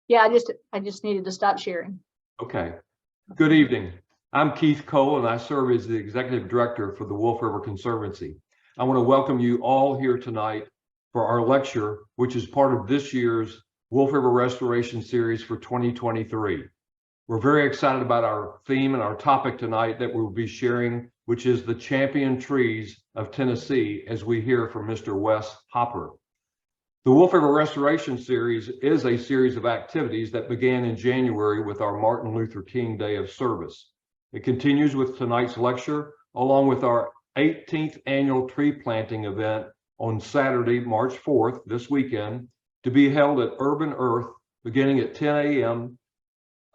Yeah, I just needed to stop sharing. Okay. Good evening. I'm Keith Cole, and I serve as the Executive Director for the Wolf River Conservancy. I want to welcome you all here tonight for our lecture, which is part of this year's Wolf River Restoration Series for 2023. We're very excited about our theme and our topic tonight that we'll be sharing, which is the champion trees of Tennessee, as we hear from Mr. Wes Hopper. The Wolf River Restoration Series is a series of activities that began in January with our Martin Luther King Day of Service. It continues with tonight's lecture, along with our 18th annual tree planting event on Saturday, March 4th, this weekend, to be held at Urban Earth beginning at 10 a.m.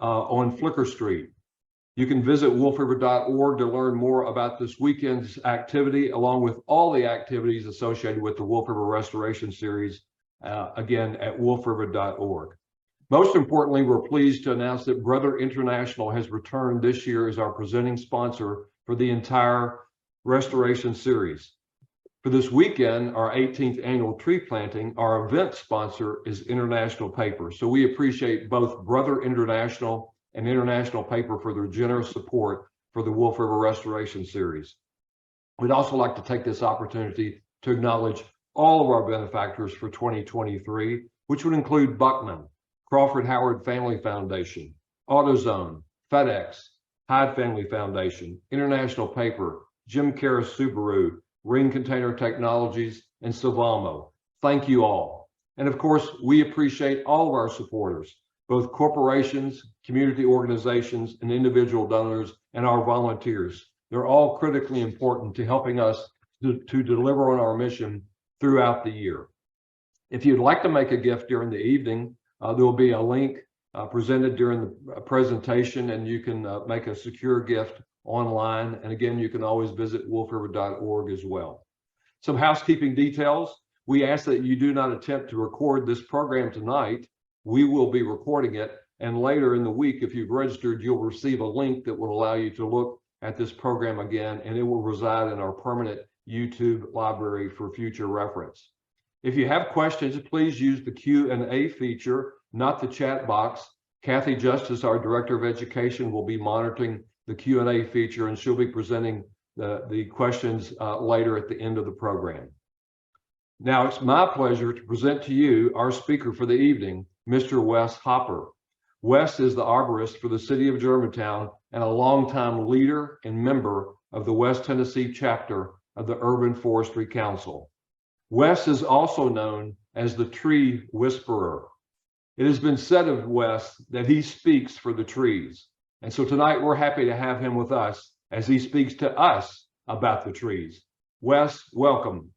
On Flicker Street. You can visit wolfriver.org to learn more about this weekend's activity, along with all the activities associated with the Wolf River Restoration Series, again at wolfriver.org. Most importantly, we're pleased to announce that Brother International has returned this year as our presenting sponsor for the entire Restoration Series. For this weekend, our 18th annual tree planting, our event sponsor is International Paper. So we appreciate both Brother International and International Paper for their generous support for the Wolf River Restoration Series. We'd also like to take this opportunity to acknowledge all of our benefactors for 2023, which would include Buckman, Crawford Howard Family Foundation, AutoZone, FedEx, Hyde Family Foundation, International Paper, Jim Karras Subaru, Ring Container Technologies, and Silvamo. Thank you all. And of course, we appreciate all of our supporters, both corporations, community organizations, and individual donors, and our volunteers. They're all critically important to helping us to deliver on our mission throughout the year. If you'd like to make a gift during the evening, there will be a link presented during the presentation, and you can make a secure gift online. And again, you can always visit wolfriver.org as well. Some housekeeping details. We ask that you do not attempt to record this program tonight. We will be recording it. And later in the week, if you've registered, you'll receive a link that will allow you to look at this program again, and it will reside in our permanent YouTube library for future reference. If you have questions, please use the Q&A feature, not the chat box. Kathy Justice, our Director of Education, will be monitoring the Q&A feature, and she'll be presenting the questions later at the end of the program. Now, it's my pleasure to present to you our speaker for the evening, Mr. Wes Hopper. Wes is the arborist for the City of Germantown and a longtime leader and member of the West Tennessee chapter of the Urban Forestry Council. Wes is also known as the Tree Whisperer. It has been said of Wes that he speaks for the trees. And so tonight we're happy to have him with us as he speaks to us about the trees. Wes, welcome.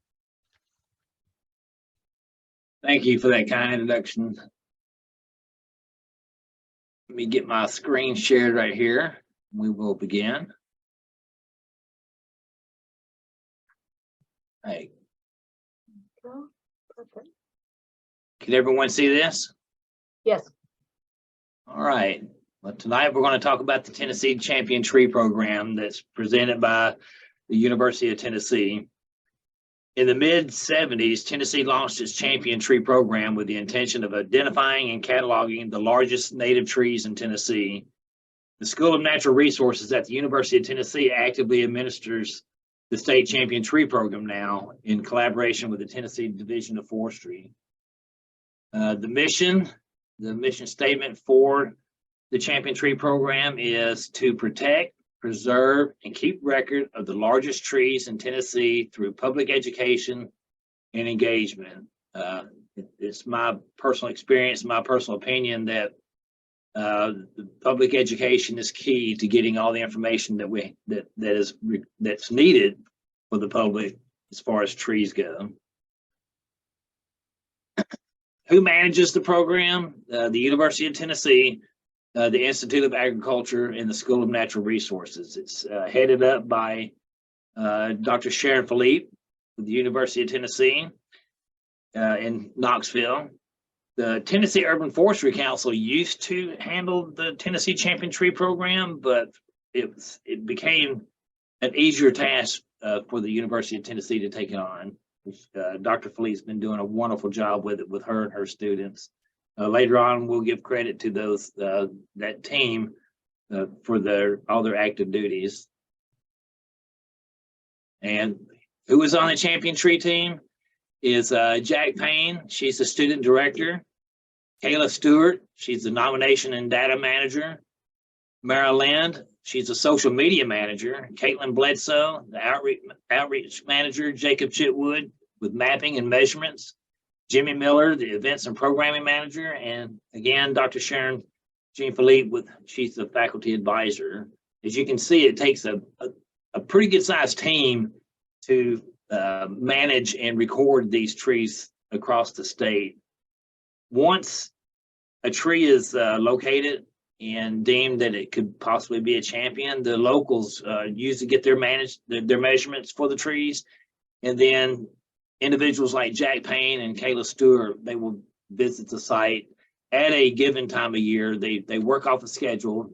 Thank you for that kind introduction. Let me get my screen shared right here. We will begin. Hey. Perfect. Can everyone see this? Yes. All right. Well, tonight we're going to talk about the Tennessee Champion Tree Program that's presented by the University of Tennessee. In the mid-'70s, Tennessee launched its Champion Tree Program with the intention of identifying and cataloging the largest native trees in Tennessee. The School of Natural Resources at the University of Tennessee actively administers the State Champion Tree Program now in collaboration with the Tennessee Division of Forestry. The mission statement for the Champion Tree Program is to protect, preserve, and keep record of the largest trees in Tennessee through public education and engagement. It's my personal experience, my personal opinion that the public education is key to getting all the information that's needed for the public as far as trees go. Who manages the program? The University of Tennessee, the Institute of Agriculture, and the School of Natural Resources. It's headed up by Dr. Sharon Philippe with the University of Tennessee in Knoxville. The Tennessee Urban Forestry Council used to handle the Tennessee Champion Tree Program, but it became an easier task for the University of Tennessee to take it on. Dr. Philippe's been doing a wonderful job with it, with her and her students. Later on, we'll give credit to those that team for all their active duties. And who was on the champion tree team is Jack Payne. She's the student director. Kayla Stewart, she's the nomination and data manager. Mara Lind, she's a social media manager. Caitlin Bledsoe, the outreach manager. Jacob Chitwood with mapping and measurements. Jimmy Miller, the events and programming manager. And again, Dr. Sharon Jean Philippe, she's the faculty advisor. As you can see, it takes a pretty good sized team to manage and record these trees across the state. Once a tree is located and deemed that it could possibly be a champion, the locals usually get their measurements for the trees, and then individuals like Jack Payne and Kayla Stewart, they will visit the site at a given time of year. They work off a schedule.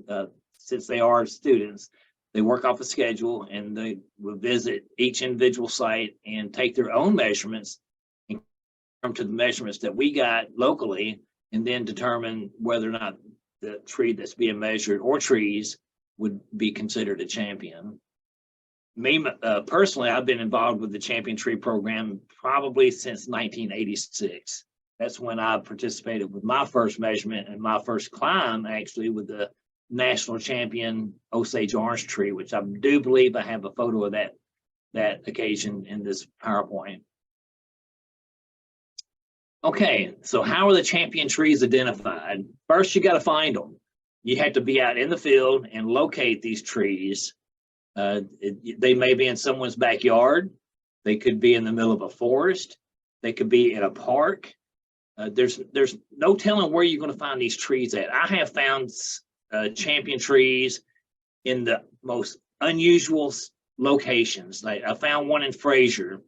Since they are students, they work off a schedule, and they will visit each individual site and take their own measurements and come to the measurements that we got locally, and then determine whether or not the tree that's being measured or trees would be considered a champion. Me, personally, I've been involved with the Champion Tree program probably since 1986. That's when I participated with my first measurement and my first climb, actually, with the national champion Osage orange tree, which I do believe I have a photo of that occasion in this PowerPoint. Okay, so how are the champion trees identified? First, you got to find them. You have to be out in the field and locate these trees. They may be in someone's backyard. They could be in the middle of a forest. They could be in a park. There's no telling where you're going to find these trees at. I have found champion trees in the most unusual locations. Like I found one in Fraser.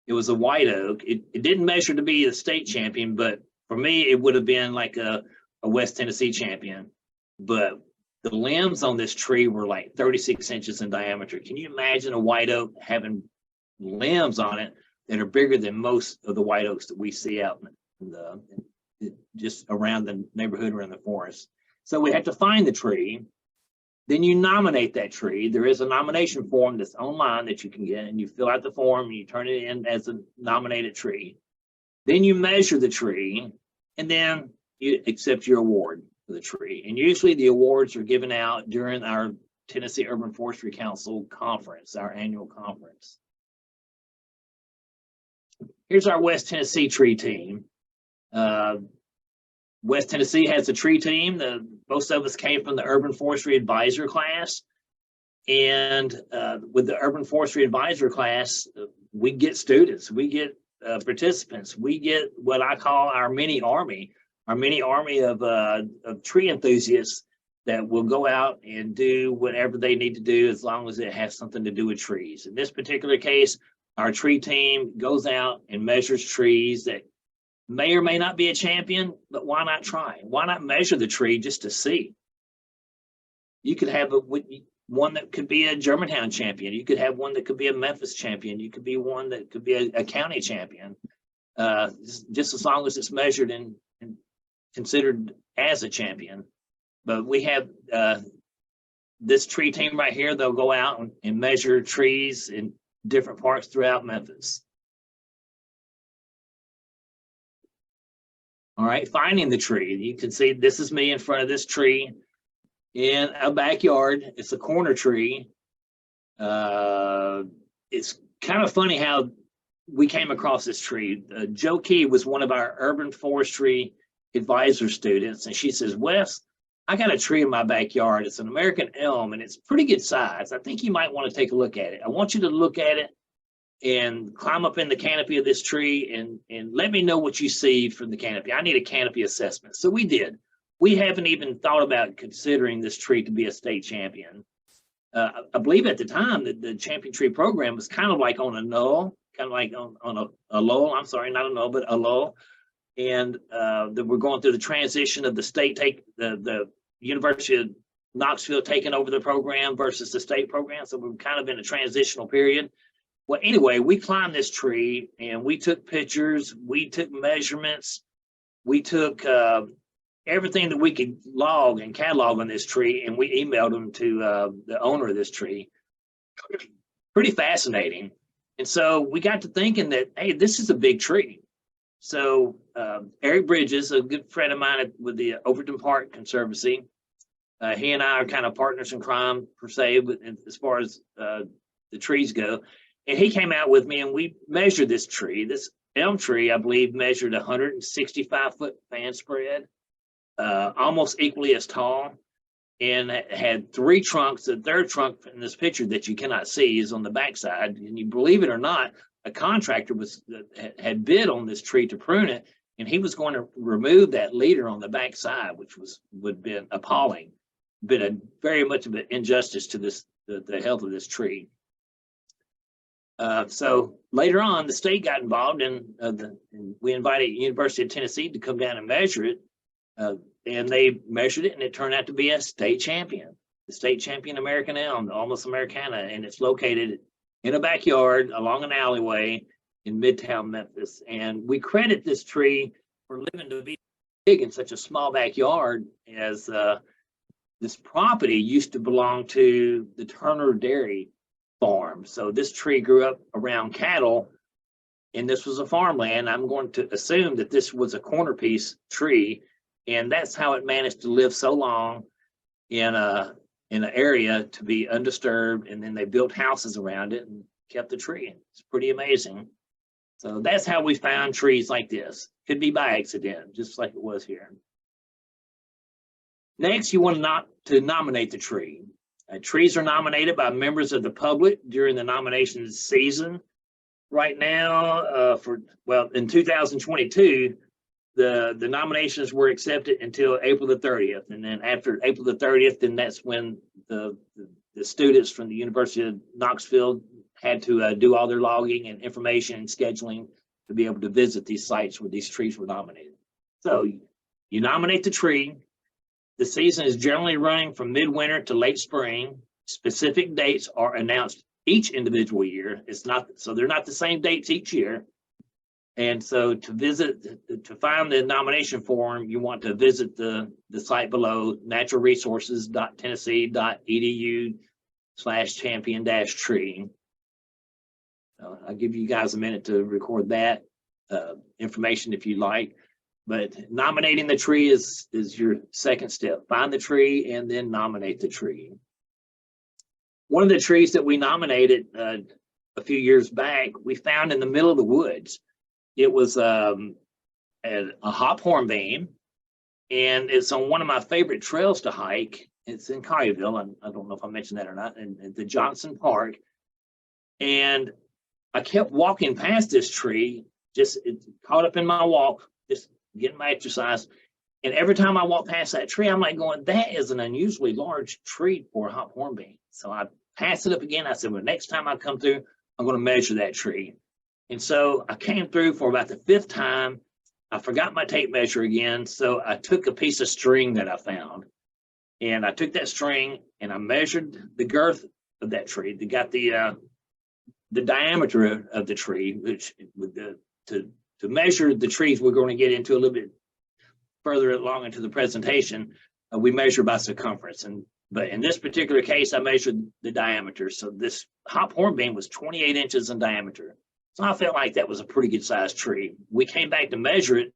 It was a white oak. It didn't measure to be a state champion, but for me, it would have been like a West Tennessee champion. But the limbs on this tree were like 36 inches in diameter. Can you imagine a white oak having limbs on it that are bigger than most of the white oaks that we see out just around the neighborhood or in the forest? So we have to find the tree. Then you nominate that tree. There is a nomination form that's online that you can get, and you fill out the form and you turn it in as a nominated tree. Then you measure the tree, and then you accept your award for the tree. And usually the awards are given out during our Tennessee Urban Forestry Council conference, our annual conference. Here's our West Tennessee tree team. West Tennessee has a tree team. Most of us came from the Urban Forestry Advisor class. And with the Urban Forestry Advisor class, we get students, we get participants, we get what I call our mini army of tree enthusiasts that will go out and do whatever they need to do as long as it has something to do with trees. In this particular case, our tree team goes out and measures trees that may or may not be a champion, but why not try? Why not measure the tree just to see? You could have one that could be a Germantown champion. You could have one that could be a Memphis champion. You could be one that could be a county champion, just as long as it's measured and considered as a champion. But we have this tree team right here. They'll go out and measure trees in different parts throughout Memphis. All right, finding the tree. You can see this is me in front of this tree in a backyard. It's a corner tree. It's kind of funny how we came across this tree. Joe Key was one of our urban forestry advisor students, and she says, Wes, I got a tree in my backyard. It's an American elm, and it's pretty good size. I think you might want to take a look at it. I want you to look at it and climb up in the canopy of this tree and let me know what you see from the canopy. I need a canopy assessment. So we did. We haven't even thought about considering this tree to be a state champion. I believe at the time that the champion tree program was kind of like on a null, kind of like on a lull. I'm sorry, not a null, but a lull. And that we're going through the transition of the state the University of Knoxville taking over the program versus the state program. So we're kind of in a transitional period. Well, anyway, we climbed this tree and we took pictures, we took measurements, we took everything that we could log and catalog on this tree, and we emailed them to the owner of this tree. Pretty fascinating. And so we got to thinking that, hey, this is a big tree. So Eric Bridges, a good friend of mine with the Overton Park Conservancy, he and I are kind of partners in crime, per se, as far as the trees go. And he came out with me and we measured this tree. This elm tree, I believe, measured 165-foot fan spread, almost equally as tall, and had 3 trunks. The third trunk in this picture that you cannot see is on the backside. And you believe it or not, a contractor had bid on this tree to prune it, and he was going to remove that leader on the backside, which would have been appalling, been very much of an injustice to the health of this tree. So later on, the state got involved, and we invited University of Tennessee to come down and measure it. And they measured it, and it turned out to be a state champion, the state champion American elm, the Almost Americana, and it's located in a backyard along an alleyway in Midtown Memphis. And we credit this tree for living to be big in such a small backyard, as this property used to belong to the Turner Dairy Farm. So this tree grew up around cattle, and this was a farmland. I'm going to assume that this was a corner piece tree, and that's how it managed to live so long in an area to be undisturbed. And then they built houses around it and kept the tree. It's pretty amazing. So that's how we found trees like this. Could be by accident, just like it was here. Next, you want to nominate the tree. Trees are nominated by members of the public during the nomination season. Right now, in 2022, the nominations were accepted until April the 30th. And then after April the 30th, then that's when the students from the University of Knoxville had to do all their logging and information and scheduling to be able to visit these sites where these trees were nominated. So you nominate the tree. The season is generally running from midwinter to late spring. Specific dates are announced each individual year. So they're not the same dates each year. And so to find the nomination form, you want to visit the site below, naturalresources.tennessee.edu/champion-tree. I'll give you guys a minute to record that information if you like. But nominating the tree is your second step. Find the tree and then nominate the tree. One of the trees that we nominated a few years back, we found in the middle of the woods. It was a hop hornbeam, and it's on one of my favorite trails to hike. It's in Collierville. I don't know if I mentioned that or not, in the Johnson Park. And I kept walking past this tree, just caught up in my walk, just getting my exercise. And every time I walk past that tree, I'm like going, that is an unusually large tree for a hop hornbeam. So I passed it up again. I said, well, next time I come through, I'm going to measure that tree. And so I came through for about the 5th time. I forgot my tape measure again. So I took a piece of string that I found, and I took that string and I measured the girth of that tree. They got the diameter of the tree, which to measure the trees we're going to get into a little bit further along into the presentation, we measure by circumference. But in this particular case, I measured the diameter. So this hop hornbeam was 28 inches in diameter. So I felt like that was a pretty good sized tree. We came back to measure it.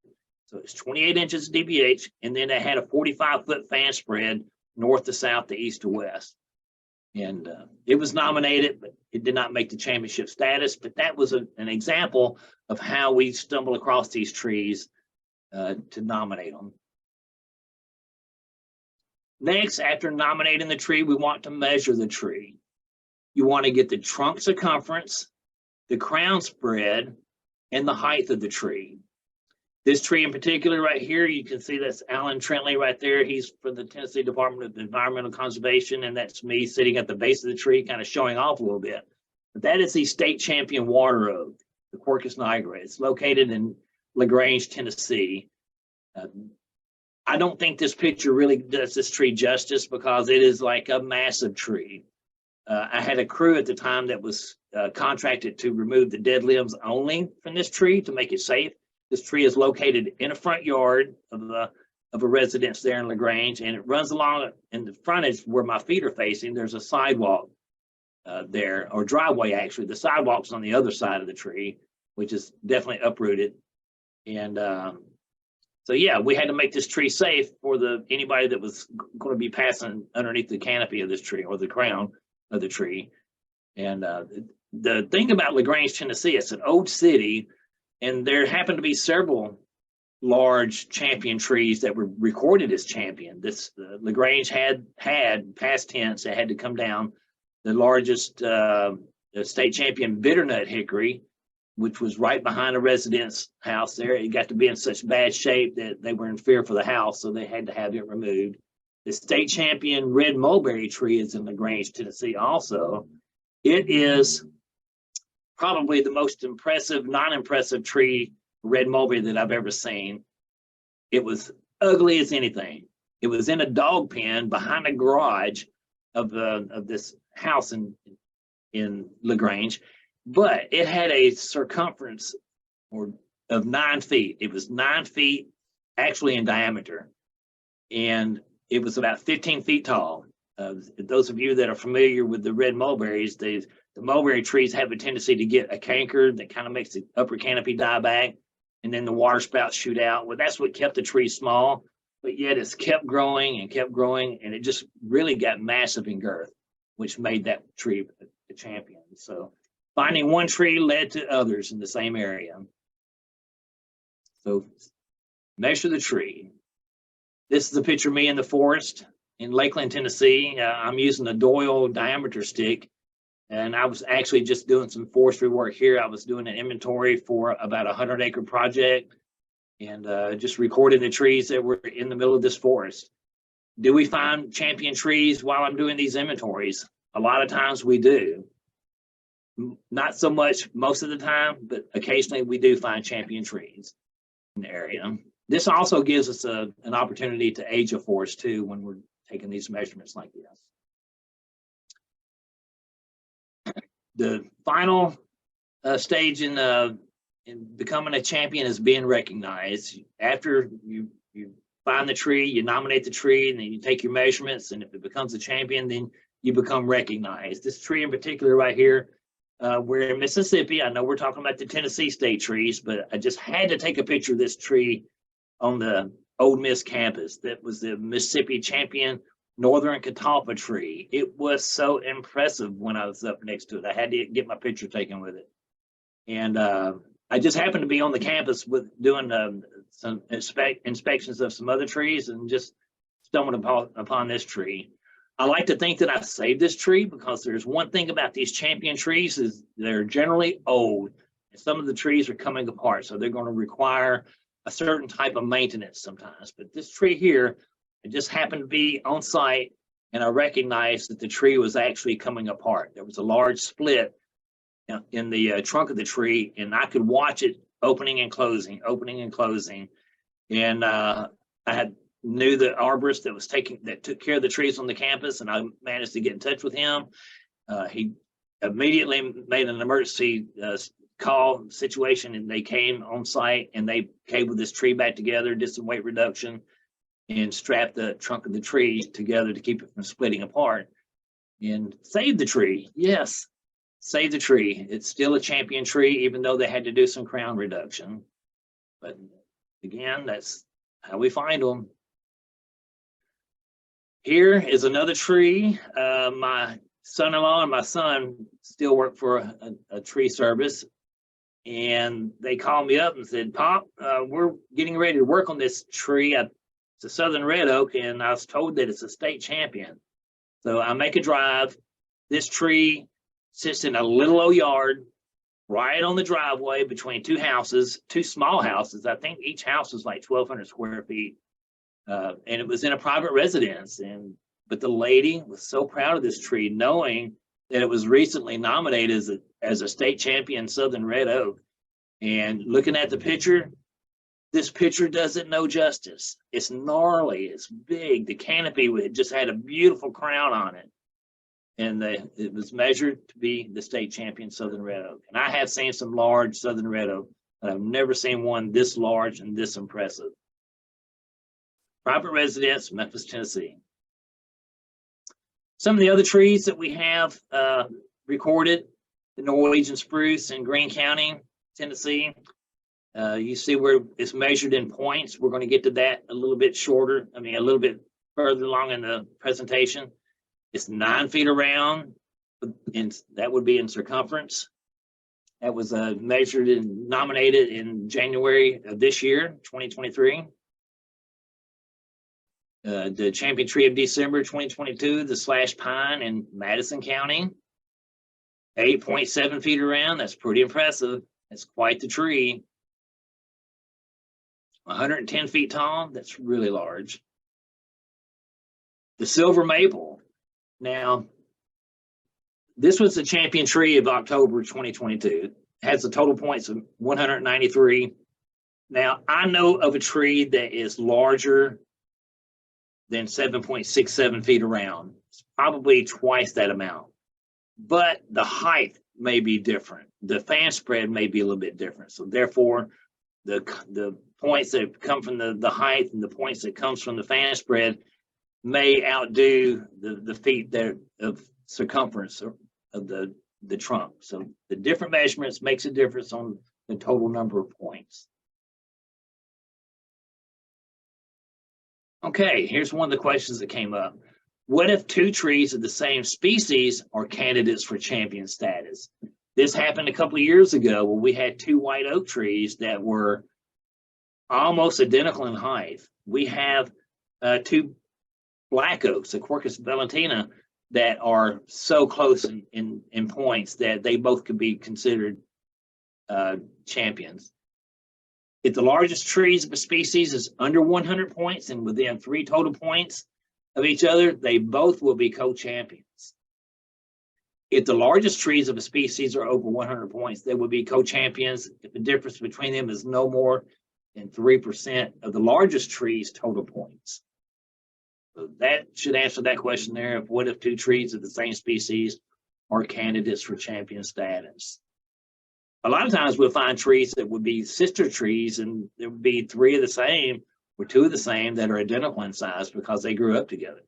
So it's 28 inches DBH, and then it had a 45-foot fan spread north to south to east to west. And it was nominated, but it did not make the championship status. But that was an example of how we stumble across these trees to nominate them. Next, after nominating the tree, we want to measure the tree. You want to get the trunk circumference, the crown spread, and the height of the tree. This tree in particular right here, you can see that's Alan Trentley right there. He's for the Tennessee Department of Environmental Conservation, and that's me sitting at the base of the tree, kind of showing off a little bit. But that is the state champion water oak, the Quercus nigra. It's located in LaGrange, Tennessee. I don't think this picture really does this tree justice because it is like a massive tree. I had a crew at the time that was contracted to remove the dead limbs only from this tree to make it safe. This tree is located in a front yard of a residence there in LaGrange, and it runs along in the frontage where my feet are facing. There's a sidewalk there, or driveway actually. The sidewalk's on the other side of the tree, which is definitely uprooted. And so yeah, we had to make this tree safe for anybody that was going to be passing underneath the canopy of this tree or the crown of the tree. And the thing about LaGrange, Tennessee, it's an old city, and there happened to be several large champion trees that were recorded as champion. This LaGrange had past tense, it had to come down. The largest state champion bitternut hickory, which was right behind a residence house there. It got to be in such bad shape that they were in fear for the house, so they had to have it removed. The state champion red mulberry tree is in LaGrange, Tennessee also. It is probably the most impressive, non-impressive tree, red mulberry, that I've ever seen. It was ugly as anything. It was in a dog pen behind a garage of this house in LaGrange, but it had a circumference of 9 feet. It was 9 feet actually in diameter, and it was about 15 feet tall. Those of you that are familiar with the red mulberries, the mulberry trees have a tendency to get a canker that kind of makes the upper canopy die back, and then the water spouts shoot out. Well, that's what kept the tree small, but yet it's kept growing, and it just really got massive in girth, which made that tree a champion. So finding one tree led to others in the same area. So measure the tree. This is a picture of me in the forest in Lakeland, Tennessee. I'm using a Doyle diameter stick, and I was actually just doing some forestry work here. I was doing an inventory for about a 100-acre project, and just recording the trees that were in the middle of this forest. Do we find champion trees while I'm doing these inventories? A lot of times we do. Not so much most of the time, but occasionally we do find champion trees in the area. This also gives us an opportunity to age a forest too when we're taking these measurements like this. The final stage in becoming a champion is being recognized. After you find the tree, you nominate the tree, and then you take your measurements, and if it becomes a champion, then you become recognized. This tree in particular right here, we're in Mississippi. I know we're talking about the Tennessee state trees, but I just had to take a picture of this tree on the Ole Miss campus. That was the Mississippi champion Northern Catalpa tree. It was so impressive when I was up next to it. I had to get my picture taken with it. And I just happened to be on the campus with doing some inspections of some other trees, and just stumbled upon this tree. I like to think that I saved this tree, because there's one thing about these champion trees is they're generally old, and some of the trees are coming apart, so they're going to require a certain type of maintenance sometimes. But this tree here, it just happened to be on site, and I recognized that the tree was actually coming apart. There was a large split in the trunk of the tree, and I could watch it opening and closing, and I knew the arborist that took care of the trees on the campus, and I managed to get in touch with him. He immediately made an emergency call situation, and they came on site, and they cabled this tree back together, did some weight reduction, and strapped the trunk of the tree together to keep it from splitting apart, and saved the tree. Yes, saved the tree. It's still a champion tree, even though they had to do some crown reduction. But again, that's how we find them. Here is another tree. My son-in-law and my son still work for a tree service, and they called me up and said, "Pop, we're getting ready to work on this tree. It's a southern red oak, and I was told that it's a state champion." So I make a drive. This tree sits in a little old yard right on the driveway between two houses, two small houses. I think each house was like 1,200 square feet. And it was in a private residence, but the lady was so proud of this tree, knowing that it was recently nominated as a state champion southern red oak. And looking at the picture, this picture does it no justice. It's gnarly, it's big. The canopy just had a beautiful crown on it, and it was measured to be the state champion southern red oak. And I have seen some large southern red oak but I've never seen one this large and this impressive. Private residence, Memphis, Tennessee. Some of the other trees that we have recorded, the Norwegian spruce in Greene County, Tennessee. You see where it's measured in points. We're going to get to that a little bit shorter. I mean, a little bit further along in the presentation. It's 9 feet around, and that would be in circumference. That was measured and nominated in January of this year, 2023. The champion tree of December 2022, the slash pine in Madison County. 8.7 feet around. That's pretty impressive. That's quite the tree. 110 feet tall. That's really large. The silver maple. Now, this was the champion tree of October 2022. It has a total points of 193. Now, I know of a tree that is larger than 7.67 feet around. It's probably twice that amount. But the height may be different. The fan spread may be a little bit different. So therefore, the points that come from the height and the points that comes from the fan spread may outdo the feet there of circumference of the trunk. So the different measurements makes a difference on the total number of points. Okay, here's one of the questions that came up. What if 2 trees of the same species are candidates for champion status? This happened a couple of years ago when we had 2 white oak trees that were almost identical in height. We have 2 black oaks, the Quercus valentina, that are so close in points that they both could be considered champions. If the largest trees of a species is under 100 points and within 3 total points of each other, they both will be co-champions. If the largest trees of a species are over 100 points, they will be co-champions if the difference between them is no more than 3% of the largest tree's total points. So that should answer that question there of what if 2 trees of the same species are candidates for champion status. A lot of times we'll find trees that would be sister trees, and there would be 3 of the same or 2 of the same that are identical in size because they grew up together.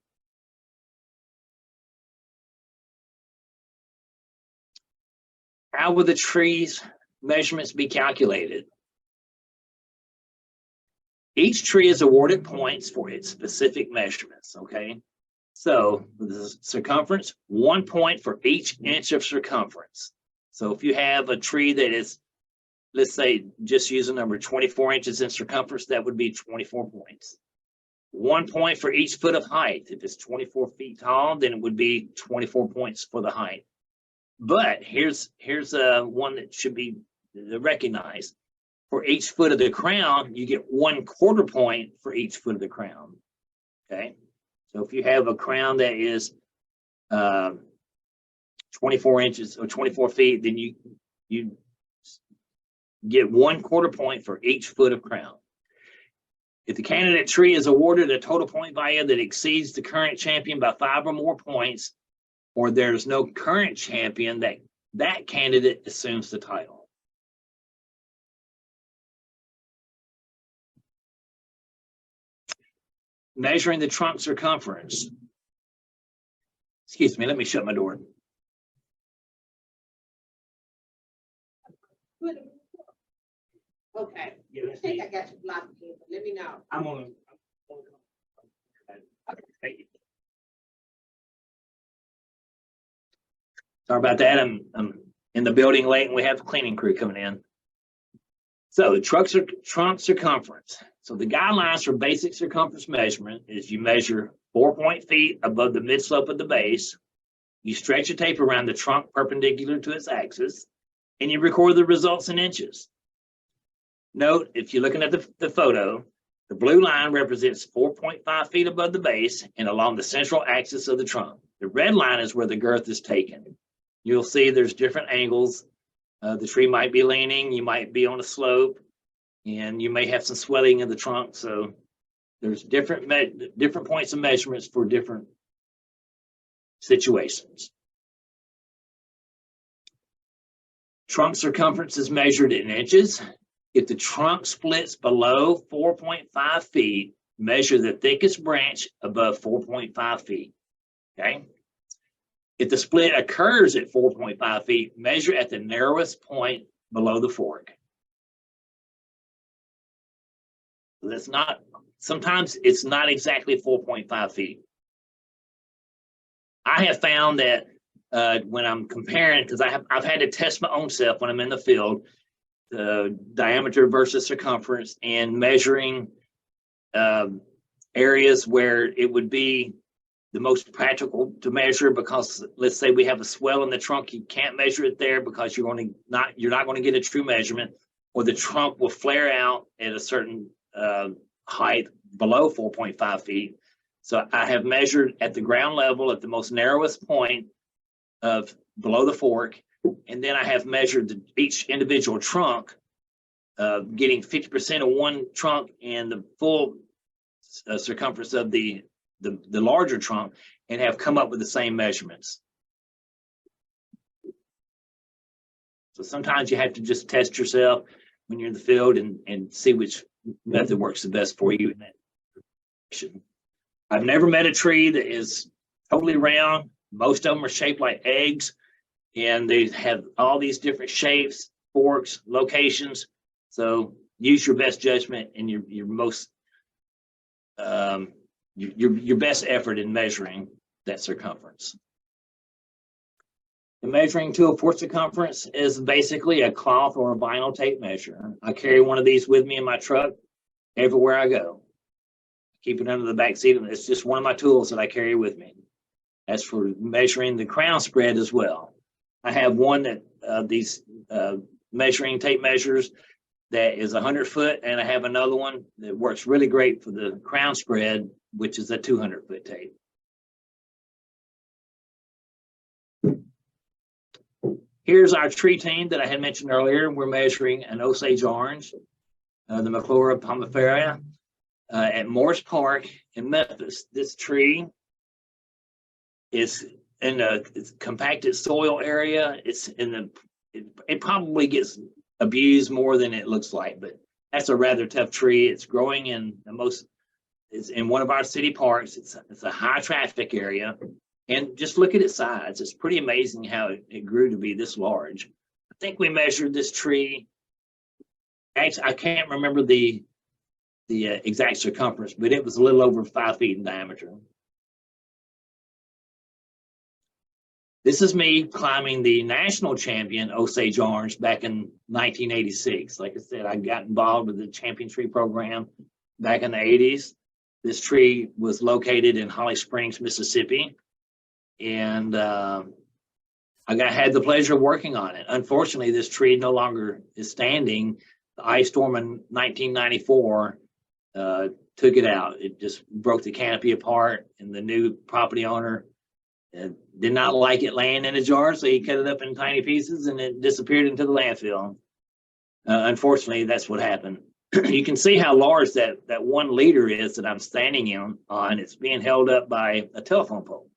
How will the trees' measurements be calculated? Each tree is awarded points for its specific measurements, okay? So the circumference, 1 point for each inch of circumference. So if you have a tree that is, let's say, just use a number 24 inches in circumference, that would be 24 points. 1 point for each foot of height. If it's 24 feet tall, then it would be 24 points for the height. But here's one that should be recognized. For each foot of the crown, you get 1/4 point for each foot of the crown. Okay, so if you have a crown that is 24 inches or 24 feet, then you get 1/4 point for each foot of crown. If the candidate tree is awarded a total point value that exceeds the current champion by 5 or more points, or there's no current champion, that candidate assumes the title. Measuring the trunk circumference. Excuse me, let me shut my door. Okay, I think I got you blocked here, but let me know. I'm on. Sorry about that. I'm in the building late and we have the cleaning crew coming in. So the trunk circumference. So the guidelines for basic circumference measurement is you measure 4 feet above the midslope of the base. You stretch a tape around the trunk perpendicular to its axis, and you record the results in inches. Note, if you're looking at the photo, the blue line represents 4.5 feet above the base and along the central axis of the trunk. The red line is where the girth is taken. You'll see there's different angles. The tree might be leaning, you might be on a slope, and you may have some swelling in the trunk. So there's different points of measurements for different situations. Trunk circumference is measured in inches. If the trunk splits below 4.5 feet, measure the thickest branch above 4.5 feet, okay? If the split occurs at 4.5 feet, measure at the narrowest point below the fork. That's not, sometimes it's not exactly 4.5 feet. I have found that when I'm comparing, because I've had to test my own self when I'm in the field, the diameter versus circumference, and measuring areas where it would be the most practical to measure, because let's say we have a swell in the trunk, you can't measure it there because you're not going to get a true measurement, or the trunk will flare out at a certain height below 4.5 feet. So I have measured at the ground level at the most narrowest point of below the fork, and then I have measured each individual trunk, getting 50% of one trunk and the full circumference of the larger trunk, and have come up with the same measurements. So sometimes you have to just test yourself when you're in the field and see which method works the best for you in that situation. I've never met a tree that is totally round. Most of them are shaped like eggs, and they have all these different shapes, forks, locations. So use your best judgment and your most your best effort in measuring that circumference. The measuring tool for circumference is basically a cloth or a vinyl tape measure. I carry one of these with me in my truck everywhere I go. Keep it under the back seat. It's just one of my tools that I carry with me. As for measuring the crown spread as well, I have one that these measuring tape measures that is 100 foot, and I have another one that works really great for the crown spread, which is a 200 foot tape. Here's our tree team that I had mentioned earlier. We're measuring an Osage orange, the Maclura pomifera, at Morris Park in Memphis. This tree is in a compacted soil area. It's in the, it probably gets abused more than it looks like, but that's a rather tough tree. It's growing in it's in one of our city parks. It's a high traffic area. And just look at its size. It's pretty amazing how it grew to be this large. I think we measured this tree. Actually, I can't remember the exact circumference, but it was a little over 5 feet in diameter. This is me climbing the national champion Osage orange back in 1986. Like I said, I got involved with the champion tree program back in the 80s. This tree was located in Holly Springs, Mississippi. And I had the pleasure of working on it. Unfortunately, this tree no longer is standing. The ice storm in 1994 took it out. It just broke the canopy apart, and the new property owner did not like it laying in a jar, so he cut it up in tiny pieces and it disappeared into the landfill. Unfortunately, that's what happened. You can see how large that 1 liter is that I'm standing on. It's being held up by a telephone pole.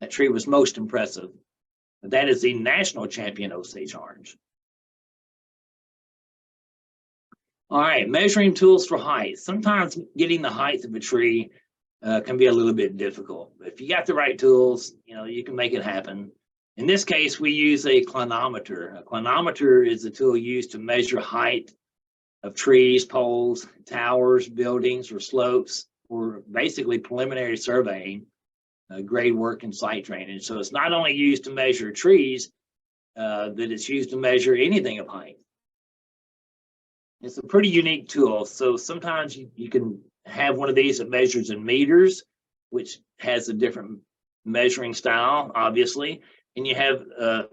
That tree was most impressive. That is the national champion Osage orange. All right, measuring tools for height. Sometimes getting the height of a tree can be a little bit difficult. But if you got the right tools, you can make it happen. In this case, we use a clinometer. A clinometer is a tool used to measure height of trees, poles, towers, buildings, or slopes, or basically preliminary surveying. Grade work and site drainage. So it's not only used to measure trees, that it's used to measure anything of height. It's a pretty unique tool. So sometimes you can have one of these that measures in meters, which has a different measuring style, obviously. And you have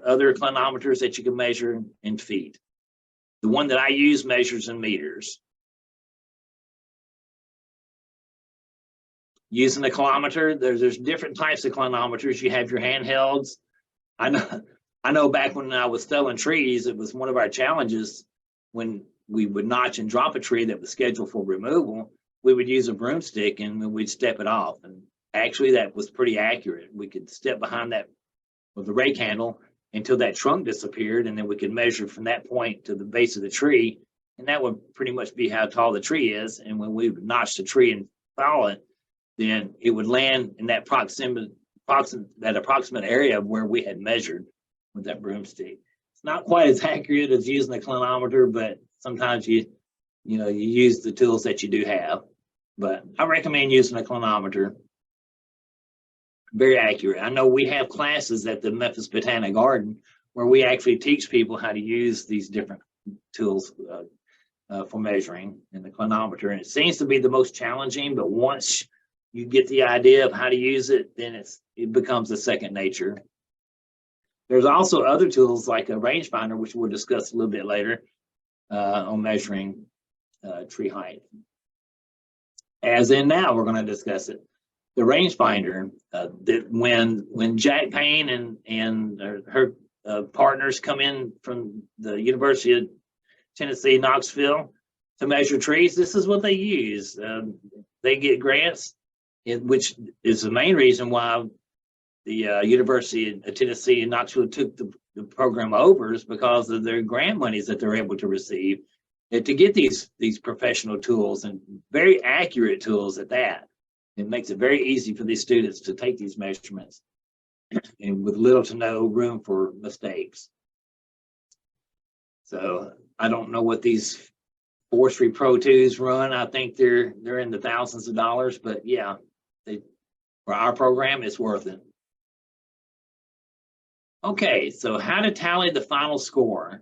other clinometers that you can measure in feet. The one that I use measures in meters. Using a clinometer, there's different types of clinometers. You have your handhelds. I know back when I was felling trees, it was one of our challenges when we would notch and drop a tree that was scheduled for removal. We would use a broomstick and we'd step it off. And actually that was pretty accurate. We could step behind that with the rake handle until that trunk disappeared, and then we could measure from that point to the base of the tree, and that would pretty much be how tall the tree is. And when we would notch the tree and follow it, then it would land in that approximate area where we had measured with that broomstick. It's not quite as accurate as using a clinometer, but sometimes you use the tools that you do have. But I recommend using a clinometer. Very accurate. I know we have classes at the Memphis Botanic Garden where we actually teach people how to use these different tools for measuring in the clinometer. And it seems to be the most challenging, but once you get the idea of how to use it, then it becomes a second nature. There's also other tools like a rangefinder, which we'll discuss a little bit later on measuring tree height. As in now, we're going to discuss it. The rangefinder, that when Jack Payne and her partners come in from the University of Tennessee, Knoxville, to measure trees, this is what they use. They get grants, which is the main reason why the University of Tennessee in Knoxville took the program over, is because of their grant monies that they're able to receive to get these professional tools, and very accurate tools at that. It makes it very easy for these students to take these measurements and with little to no room for mistakes. So I don't know what these Forestry Pro 2s run. I think they're in the thousands of dollars, but yeah, for our program, it's worth it. Okay, so how to tally the final score.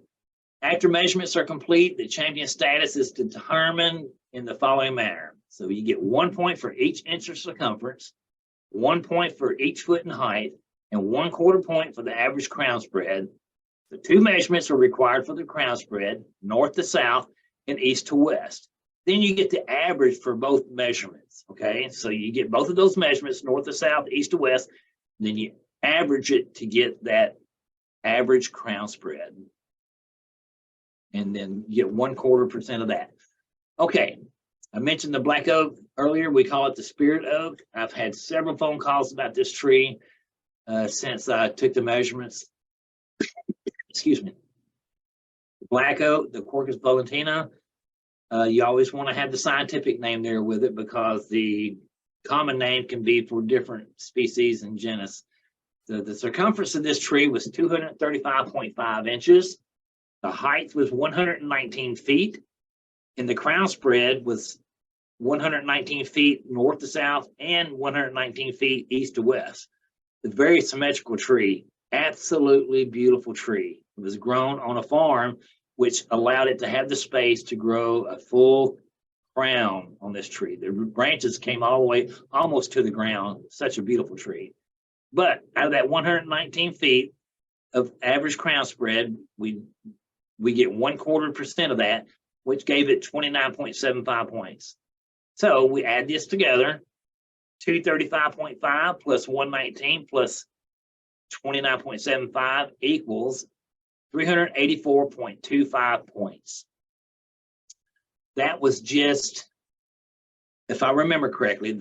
After measurements are complete, the champion status is determined in the following manner. So you get 1 point for each inch of circumference, 1 point for each foot in height, and 1/4 point for the average crown spread. The 2 measurements are required for the crown spread, north to south and east to west. Then you get the average for both measurements, okay? So you get both of those measurements, north to south, east to west, and then you average it to get that average crown spread. And then you get 1/4% of that. Okay, I mentioned the black oak earlier. We call it the spirit oak. I've had several phone calls about this tree since I took the measurements. Excuse me. The black oak, the Quercus volantina, you always want to have the scientific name there with it, because the common name can be for different species and genus. The circumference of this tree was 235.5 inches. The height was 119 feet, and the crown spread was 119 feet north to south and 119 feet east to west. It's a very symmetrical tree, absolutely beautiful tree. It was grown on a farm, which allowed it to have the space to grow a full crown on this tree. The branches came all the way almost to the ground. Such a beautiful tree. But out of that 119 feet of average crown spread, we get 1/4% of that, which gave it 29.75 points. So we add this together, 235.5 plus 119 plus 29.75 equals 384.25 points. That was just, if I remember correctly,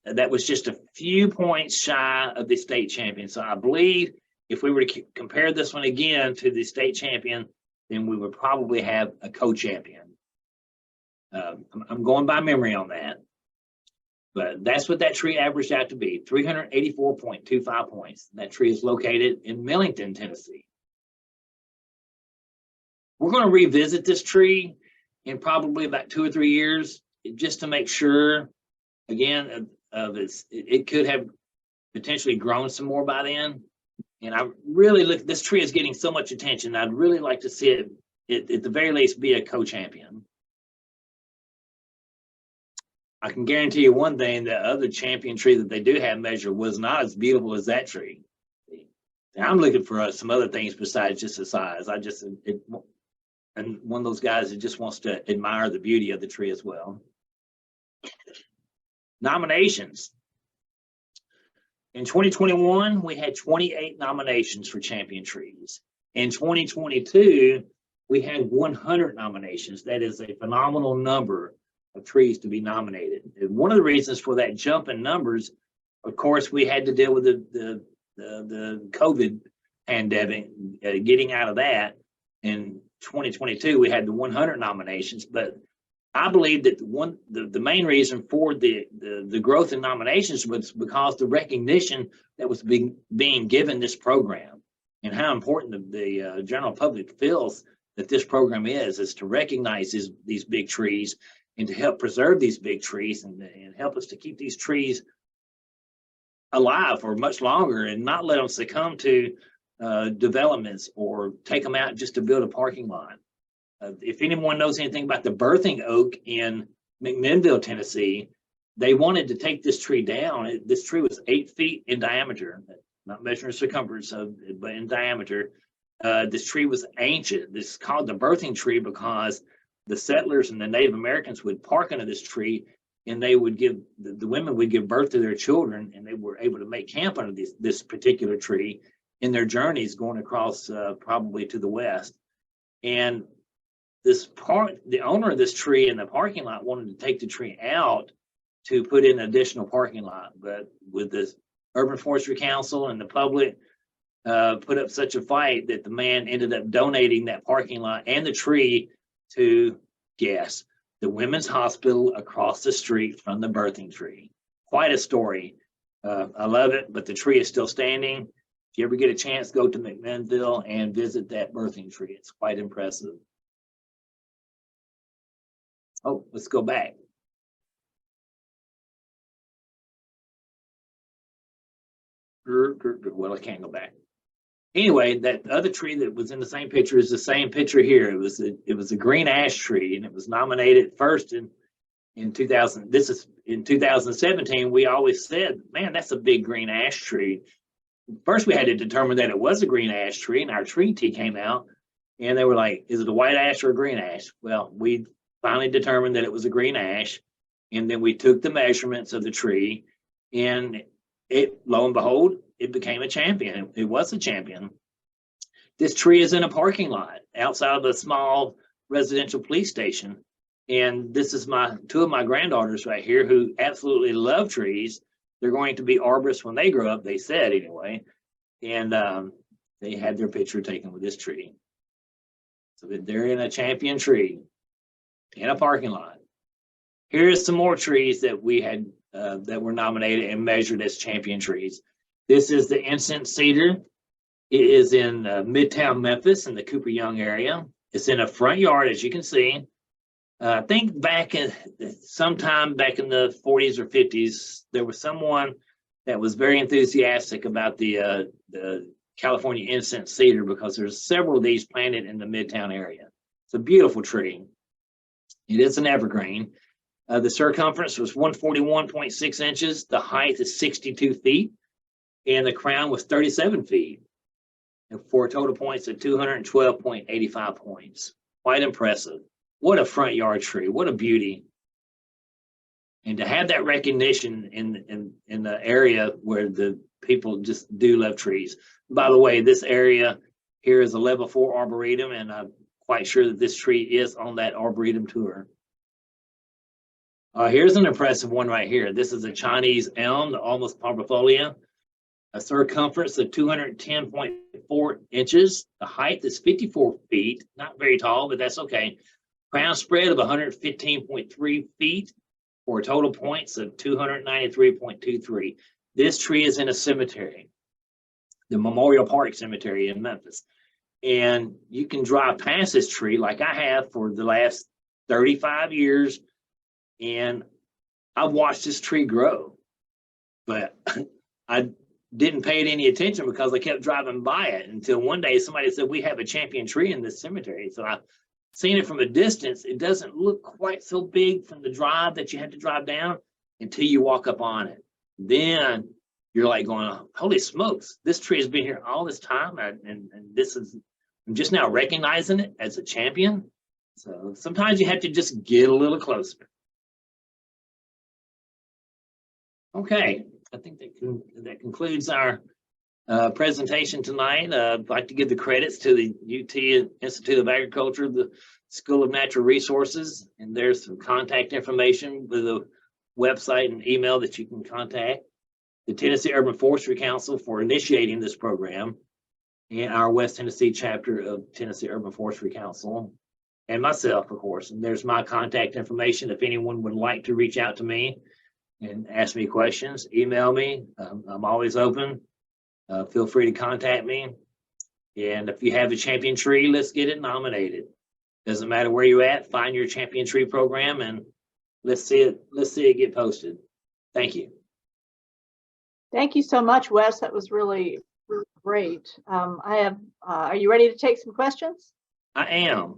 that was just a few points shy of the state champion. So I believe if we were to compare this one again to the state champion, then we would probably have a co-champion. I'm going by memory on that, but that's what that tree averaged out to be, 384.25 points. That tree is located in Millington, Tennessee. We're going to revisit this tree in probably about 2 or 3 years, just to make sure, again, it could have potentially grown some more by then. And I really this tree is getting so much attention. I'd really like to see it at the very least be a co-champion. I can guarantee you one thing, the other champion tree that they do have measured was not as beautiful as that tree. I'm looking for some other things besides just the size. And one of those guys that just wants to admire the beauty of the tree as well. Nominations. In 2021, we had 28 nominations for champion trees. In 2022, we had 100 nominations. That is a phenomenal number of trees to be nominated. And one of the reasons for that jump in numbers, of course, we had to deal with the COVID pandemic, getting out of that. In 2022, we had the 100 nominations, but I believe that the main reason for the growth in nominations was because the recognition that was being given this program, and how important the general public feels that this program is to recognize these big trees and to help preserve these big trees and help us to keep these trees alive for much longer and not let them succumb to developments or take them out just to build a parking lot. If anyone knows anything about the birthing oak in McMinnville, Tennessee, they wanted to take this tree down. This tree was 8 feet in diameter, not measuring circumference, but in diameter. This tree was ancient. This is called the birthing tree because the settlers and the Native Americans would park under this tree, and they would give, the women would give birth to their children, and they were able to make camp under this particular tree in their journeys going across probably to the west. And the owner of this tree in the parking lot wanted to take the tree out to put in an additional parking lot, but with the Urban Forestry Council and the public put up such a fight that the man ended up donating that parking lot and the tree to, guess, the women's hospital across the street from the birthing tree. Quite a story. I love it, but the tree is still standing. If you ever get a chance, go to McMinnville and visit that birthing tree. It's quite impressive. Oh, let's go back. Well, I can't go back. Anyway, that other tree that was in the same picture is the same picture here. It was a green ash tree, and it was nominated first in 2000. This is in 2017. We always said, man, that's a big green ash tree. First, we had to determine that it was a green ash tree, and our tree tea came out, and they were like, is it a white ash or a green ash? Well, we finally determined that it was a green ash, and then we took the measurements of the tree, and it, lo and behold, it became a champion. It was a champion. This tree is in a parking lot outside of a small residential police station. And this is two of my granddaughters right here who absolutely love trees. They're going to be arborists when they grow up, they said anyway. And they had their picture taken with this tree. So they're in a champion tree in a parking lot. Here's some more trees that we had that were nominated and measured as champion trees. This is the incense cedar. It is in Midtown Memphis in the Cooper Young area. It's in a front yard, as you can see. I think sometime back in the 40s or 50s, there was someone that was very enthusiastic about the California incense cedar because there's several of these planted in the Midtown area. It's a beautiful tree. It is an evergreen. The circumference was 141.6 inches. The height is 62 feet. And the crown was 37 feet. And for a total points of 212.85 points. Quite impressive. What a front yard tree. What a beauty. And to have that recognition in the area where the people just do love trees. By the way, this area here is a level 4 arboretum, and I'm quite sure that this tree is on that arboretum tour. Here's an impressive one right here. This is a Chinese elm, the Almus parvifolia. A circumference of 210.4 inches. The height is 54 feet. Not very tall, but that's okay. Crown spread of 115.3 feet for total points of 293.23. This tree is in a cemetery, the Memorial Park Cemetery in Memphis. And you can drive past this tree like I have for the last 35 years. And I've watched this tree grow, but I didn't pay it any attention because I kept driving by it until one day somebody said, we have a champion tree in this cemetery. So I've seen it from a distance. It doesn't look quite so big from the drive that you have to drive down until you walk up on it. Then you're like going, holy smokes, this tree has been here all this time. And this is, I'm just now recognizing it as a champion. So sometimes you have to just get a little closer. Okay, I think that concludes our presentation tonight. I'd like to give the credits to the UT Institute of Agriculture, the School of Natural Resources, and there's some contact information with a website and email that you can contact. The Tennessee Urban Forestry Council for initiating this program. and our West Tennessee chapter of Tennessee Urban Forestry Council, and myself, of course. And there's my contact information. If anyone would like to reach out to me and ask me questions, email me. I'm always open. Feel free to contact me. And if you have a champion tree, let's get it nominated. Doesn't matter where you're at, find your champion tree program and let's see it get posted. Thank you. Thank you so much, Wes. That was really great. Are you ready to take some questions? I am.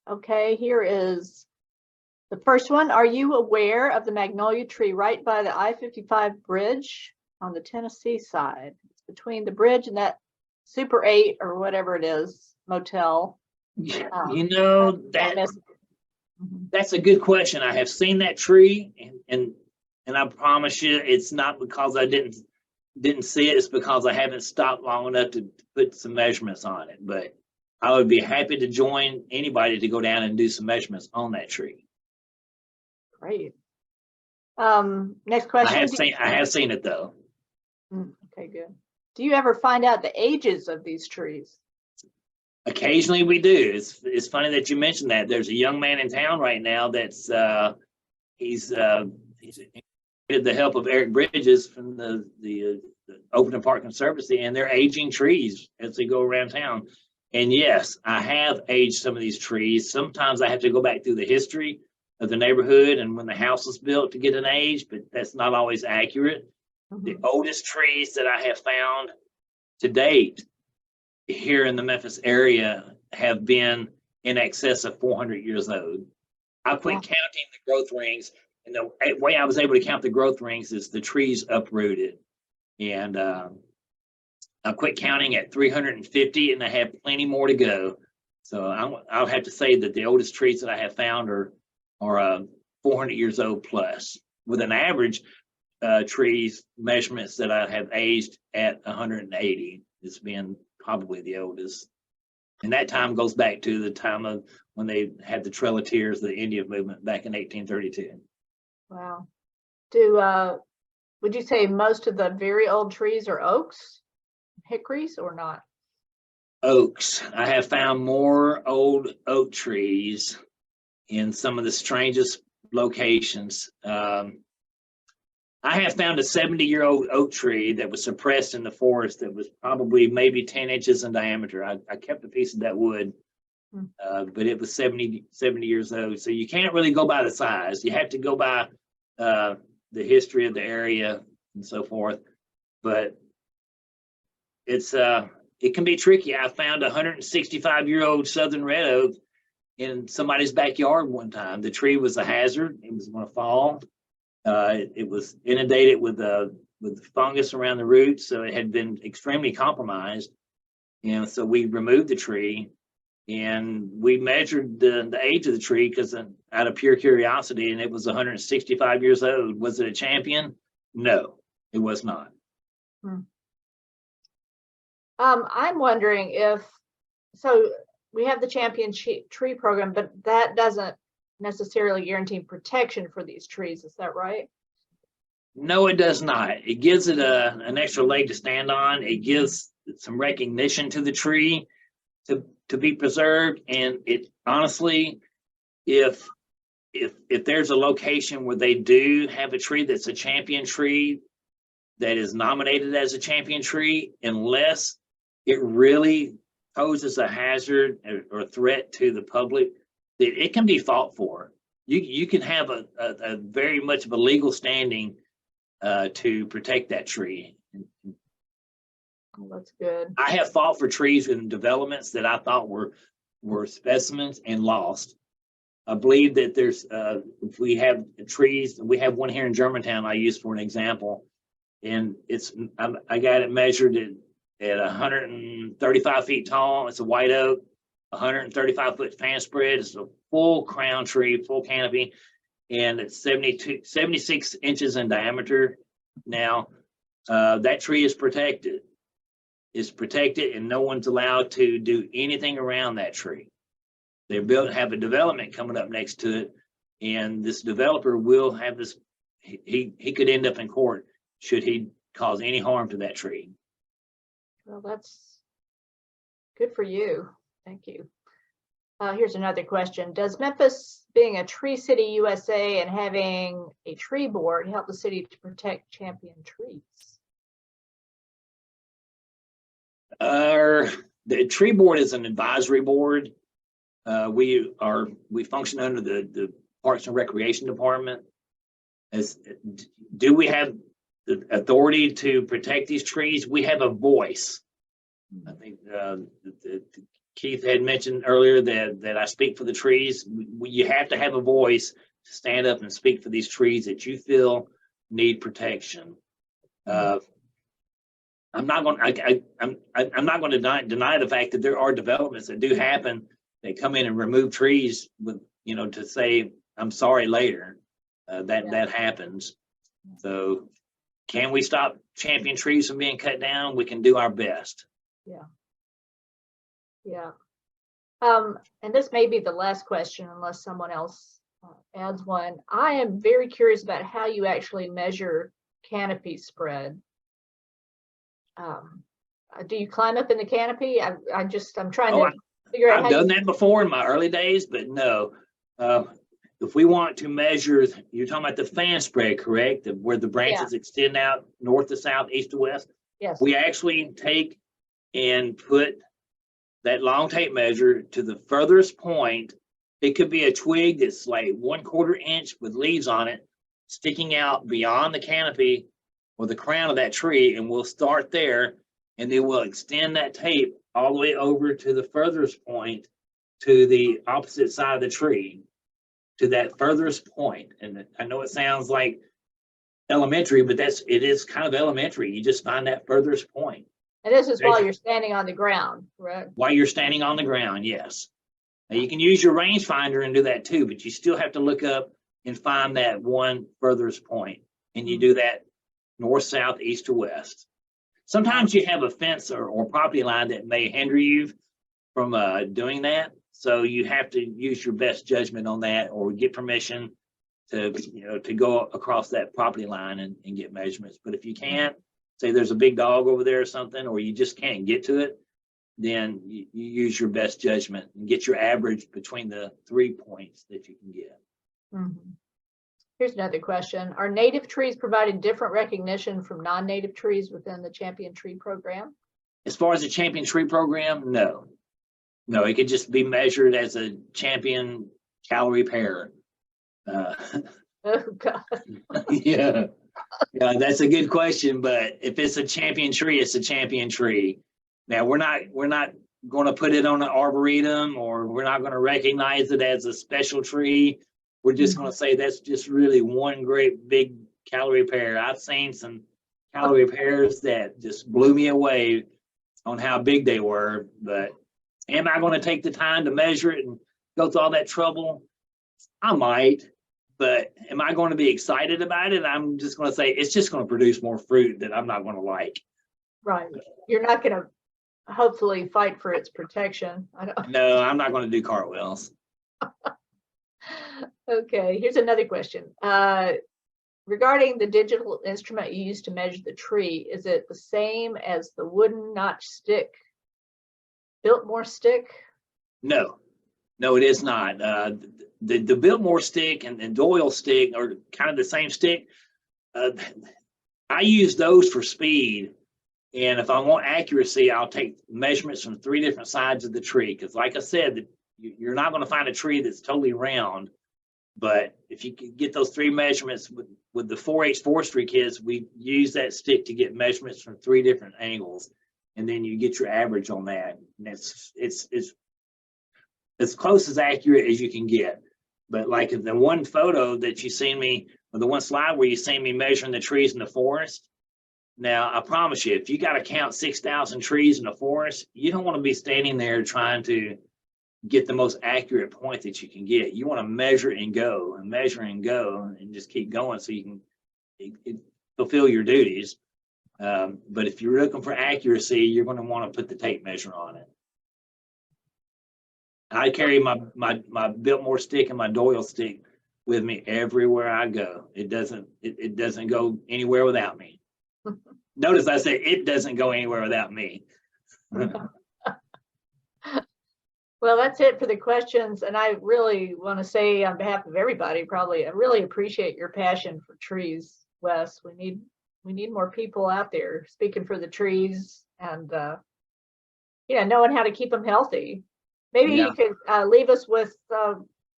Okay, here is the first one. Are you aware of the magnolia tree right by the I-55 bridge on the Tennessee side? It's between the bridge and that Super 8 or whatever it is motel. You know, Mhm. that's a good question. I have seen that tree and I promise you it's not because I didn't see it, it's because I haven't stopped long enough to put some measurements on it. But I would be happy to join anybody to go down and do some measurements on that tree. Great. Next question. I have seen it though. Okay, good. Do you ever find out the ages of these trees? Occasionally we do. It's funny that you mentioned that. There's a young man in town right now that's he's with the help of Eric Bridges from the Open and Park Conservancy, and they're aging trees as they go around town. And yes, I have aged some of these trees. Sometimes I have to go back through the history of the neighborhood and when the house was built to get an age, but that's not always accurate. The oldest trees that I have found to date here in the Memphis area have been in excess of 400 years old. I quit counting the growth rings, and the way I was able to count the growth rings is the trees uprooted. And I quit counting at 350, and I have plenty more to go. So I'll have to say that the oldest trees that I have found are 400 years old plus, with an average trees measurements that I have aged at 180. It's been probably the oldest. And that time goes back to the time of when they had the Trailatiers, the Indian movement back in 1832. Wow. Would you say most of the very old trees are oaks, hickories, or not? Oaks. I have found more old oak trees in some of the strangest locations. I have found a 70-year-old oak tree that was suppressed in the forest that was probably maybe 10 inches in diameter. I kept a piece of that wood, but it was 70 years old. So you can't really go by the size. You have to go by the history of the area and so forth. But it can be tricky. I found a 165-year-old southern red oak in somebody's backyard one time. The tree was a hazard. It was going to fall. It was inundated with fungus around the roots, so it had been extremely compromised. And so we removed the tree, and we measured the age of the tree because out of pure curiosity, and it was 165 years old. Was it a champion? No, it was not. I'm wondering so we have the champion tree program, but that doesn't necessarily guarantee protection for these trees. Is that right? No, it does not. It gives it an extra leg to stand on. It gives some recognition to the tree to be preserved. And it honestly, if there's a location where they do have a tree that's a champion tree that is nominated as a champion tree, unless it really poses a hazard or threat to the public, it can be fought for. You can have a very much of a legal standing to protect that tree. Oh, that's good. I have fought for trees in developments that I thought were specimens and lost. I believe that there's if we have trees, we have one here in Germantown I use for an example, and I got it measured at 135 feet tall. It's a white oak, 135-foot fan spread. It's a full crown tree, full canopy, and it's 76 inches in diameter. Now, that tree is protected. It's protected, and no one's allowed to do anything around that tree. They're have a development coming up next to it, and this developer will have this. He could end up in court should he cause any harm to that tree. Well, that's Good for you. Thank you. Here's another question. Does Memphis, being a Tree City, USA, and having a tree board help the city to protect champion trees? The tree board is an advisory board. We function under the Parks and Recreation Department. Do we have the authority to protect these trees? We have a voice. I think Keith had mentioned earlier that I speak for the trees. You have to have a voice to stand up and speak for these trees that you feel need protection. I'm not going to deny the fact that there are developments that do happen. They come in and remove trees with, to say, I'm sorry later. That happens. So can we stop champion trees from being cut down? We can do our best. Yeah. And this may be the last question unless someone else adds one. I am very curious about how you actually measure canopy spread. Do you climb up in the canopy? I'm trying to figure out. I've done that before in my early days, but no. If we want to measure, you're talking about the fan spread, correct? Where the branches extend out north to south, east to west. Yes. We actually take and put that long tape measure to the furthest point. It could be a twig that's like 1/4 inch with leaves on it, sticking out beyond the canopy or the crown of that tree, and we'll start there, and then we'll extend that tape all the way over to the furthest point, to the opposite side of the tree, to that furthest point. And I know it sounds like elementary, but it is kind of elementary. You just find that furthest point. And this is while you're standing on the ground, correct? While you're standing on the ground, yes. Now you can use your rangefinder and do that too, but you still have to look up and find that one furthest point. And you do that north, south, east to west. Sometimes you have a fence or property line that may hinder you from doing that. So you have to use your best judgment on that, or get permission to go across that property line and get measurements. But if you can't, say there's a big dog over there or something, or you just can't get to it, then you use your best judgment and get your average between the 3 points that you can get. Here's another question. Are native trees providing different recognition from non-native trees within the Champion Tree Program? As far as the Champion Tree Program, no. No, it could just be measured as a champion calorie pair. Oh, God. Yeah, that's a good question. But if it's a champion tree, it's a champion tree. Now we're not going to put it on an arboretum, or we're not going to recognize it as a special tree. We're just going to say that's just really one great big calorie pair. I've seen some calorie pairs that just blew me away on how big they were. But am I going to take the time to measure it and go through all that trouble? I might. But am I going to be excited about it? I'm just going to say it's just going to produce more fruit that I'm not going to like. Right. You're not going to hopefully fight for its protection. No, I'm not going to do cartwheels. Okay, here's another question. Regarding the digital instrument you use to measure the tree, is it the same as the wooden notch stick, Biltmore stick? No, it is not. The Biltmore stick and Doyle stick are kind of the same stick. I use those for speed. And if I want accuracy, I'll take measurements from 3 different sides of the tree. Because like I said, you're not going to find a tree that's totally round. But if you can get those 3 measurements with the 4-H forestry kids, we use that stick to get measurements from 3 different angles. And then you get your average on that. And it's as close as accurate as you can get. But like the one photo that you seen me, or the one slide where you seen me measuring the trees in the forest. Now, I promise you, if you got to count 6,000 trees in the forest, you don't want to be standing there trying to get the most accurate point that you can get. You want to measure and go and measure and go and just keep going so you can fulfill your duties. But if you're looking for accuracy, you're going to want to put the tape measure on it. I carry my Biltmore stick and my Doyle stick with me everywhere I go. It doesn't go anywhere without me. Notice I said it doesn't go anywhere without me. Well, that's it for the questions. And I really want to say on behalf of everybody, probably, I really appreciate your passion for trees, Wes. We need more people out there speaking for the trees and, knowing how to keep them healthy. Maybe Yeah. you could leave us with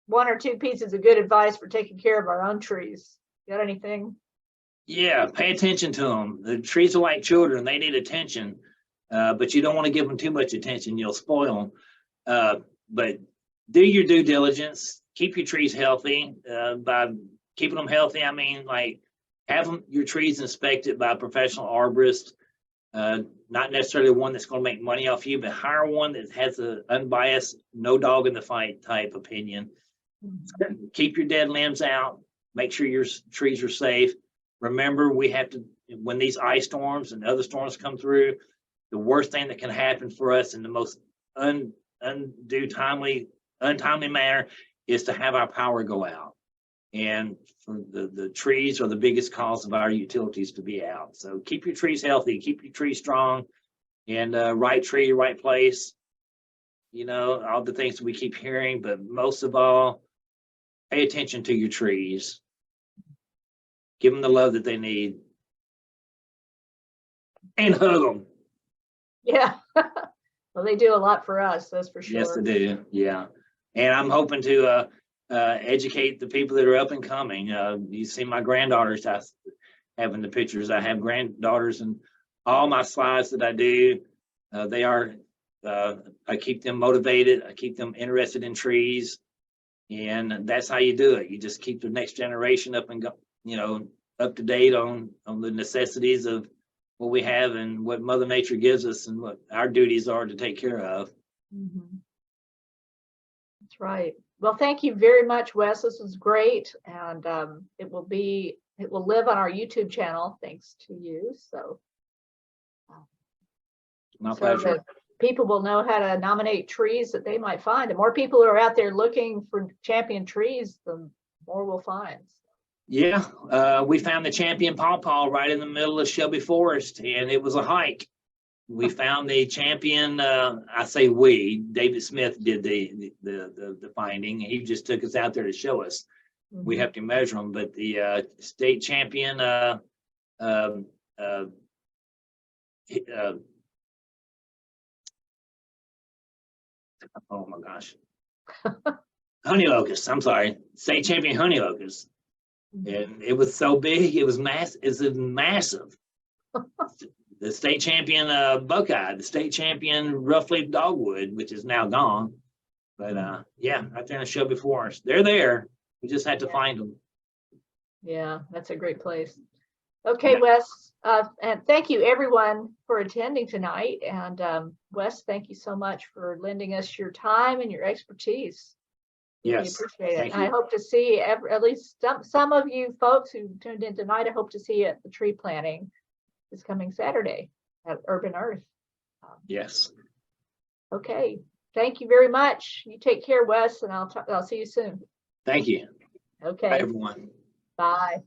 one or two pieces of good advice for taking care of our own trees. Got anything? Yeah, pay attention to them. The trees are like children; they need attention, but you don't want to give them too much attention; you'll spoil them. But do your due diligence. Keep your trees healthy. By keeping them healthy, I mean like have your trees inspected by a professional arborist. Not necessarily one that's going to make money off you, but hire one that has an unbiased, no dog in the fight type opinion. Keep your dead limbs out. Make sure your trees are safe. Remember, we have to, when these ice storms and other storms come through, the worst thing that can happen for us in the most untimely manner is to have our power go out. And for the trees are the biggest cause of our utilities to be out. So keep your trees healthy, keep your trees strong, and right tree, right place. All the things that we keep hearing, but most of all, pay attention to your trees. Give them the love that they need. And hug them. Yeah. Well, they do a lot for us, that's for sure. Yes, they do. Yeah. And I'm hoping to educate the people that are up and coming. You see my granddaughters I have in the pictures. I have granddaughters, and all my slides that I do, I keep them motivated. I keep them interested in trees. And that's how you do it. You just keep the next generation up and go, up to date on the necessities of what we have and what Mother Nature gives us and what our duties are to take care of. Mhm. That's right. Well, thank you very much, Wes. This was great. And it will live on our YouTube channel, thanks to you. So, My so pleasure. that people will know how to nominate trees that they might find. The more people who are out there looking for champion trees, the more we'll find. Yeah, we found the champion pawpaw right in the middle of Shelby Forest, and it was a hike. We found the champion. I say we. David Smith did the finding. He just took us out there to show us. We have to measure them, but the state champion. Oh my gosh. Honey locust. I'm sorry, state champion honey locust. And it was so big, it was massive. The state champion buckeye, the state champion roughleaf dogwood, which is now gone. But yeah, right there in Shelby Forest. They're there. We just had to find them. Yeah, that's a great place. Okay, Wes, and thank you everyone for attending tonight. And Wes, thank you so much for lending us your time and your expertise. Really Yes, appreciate it. thank And I you. hope to see at least some of you folks who tuned in tonight. I hope to see you at the tree planting this coming Saturday at Urban Earth. Yes. Okay, thank you very much. You take care, Wes, and I'll see you soon. Thank you. Okay, Bye, everyone. bye.